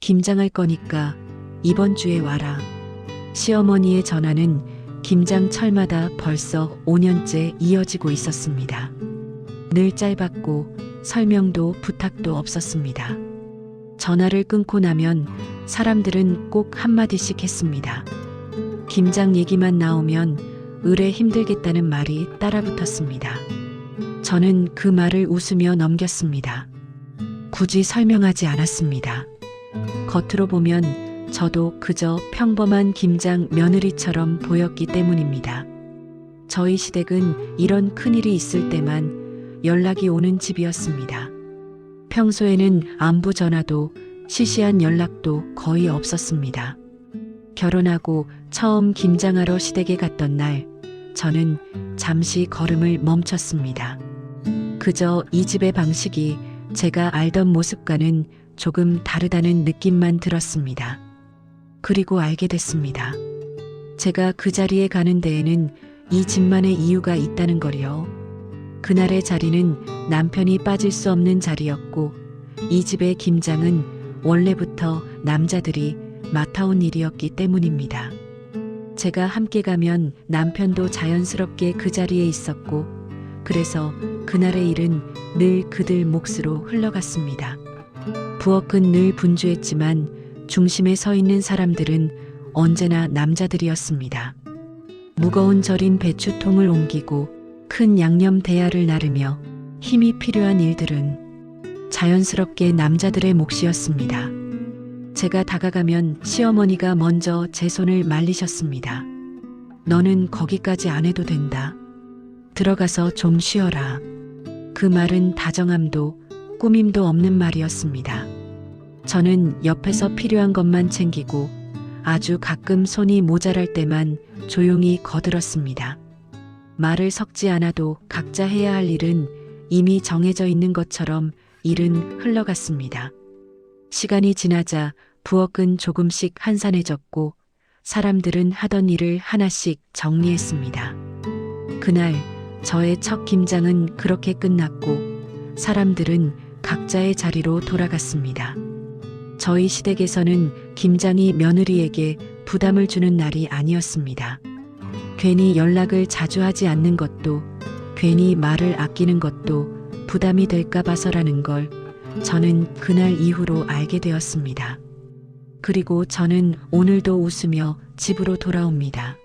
김장할 거니까 이번 주에 와라. 시어머니의 전화는 김장철마다 벌써 5년째 이어지고 있었습니다. 늘 짧았고 설명도 부탁도 없었습니다. 전화를 끊고 나면 사람들은 꼭 한마디씩 했습니다. 김장 얘기만 나오면 의뢰 힘들겠다는 말이 따라붙었습니다. 저는 그 말을 웃으며 넘겼습니다. 굳이 설명하지 않았습니다. 겉으로 보면 저도 그저 평범한 김장 며느리처럼 보였기 때문입니다. 저희 시댁은 이런 큰일이 있을 때만 연락이 오는 집이었습니다. 평소에는 안부 전화도 시시한 연락도 거의 없었습니다. 결혼하고 처음 김장하러 시댁에 갔던 날, 저는 잠시 걸음을 멈췄습니다. 그저 이 집의 방식이 제가 알던 모습과는 조금 다르다는 느낌만 들었습니다. 그리고 알게 됐습니다. 제가 그 자리에 가는 데에는 이 집만의 이유가 있다는 걸요. 그날의 자리는 남편이 빠질 수 없는 자리였고, 이 집의 김장은 원래부터 남자들이 맡아온 일이었기 때문입니다. 제가 함께 가면 남편도 자연스럽게 그 자리에 있었고, 그래서 그날의 일은 늘 그들 몫으로 흘러갔습니다. 부엌은 늘 분주했지만 중심에 서 있는 사람들은 언제나 남자들이었습니다. 무거운 절인 배추통을 옮기고 큰 양념 대야를 나르며 힘이 필요한 일들은 자연스럽게 남자들의 몫이었습니다. 제가 다가가면 시어머니가 먼저 제 손을 말리셨습니다. 너는 거기까지 안 해도 된다. 들어가서 좀 쉬어라. 그 말은 다정함도 꾸밈도 없는 말이었습니다. 저는 옆에서 필요한 것만 챙기고 아주 가끔 손이 모자랄 때만 조용히 거들었습니다. 말을 섞지 않아도 각자 해야 할 일은 이미 정해져 있는 것처럼 일은 흘러갔습니다. 시간이 지나자 부엌은 조금씩 한산해졌고 사람들은 하던 일을 하나씩 정리했습니다. 그날 저의 첫 김장은 그렇게 끝났고 사람들은 각자의 자리로 돌아갔습니다. 저희 시댁에서는 김장이 며느리에게 부담을 주는 날이 아니었습니다. 괜히 연락을 자주 하지 않는 것도, 괜히 말을 아끼는 것도 부담이 될까 봐서라는 걸 저는 그날 이후로 알게 되었습니다. 그리고 저는 오늘도 웃으며 집으로 돌아옵니다.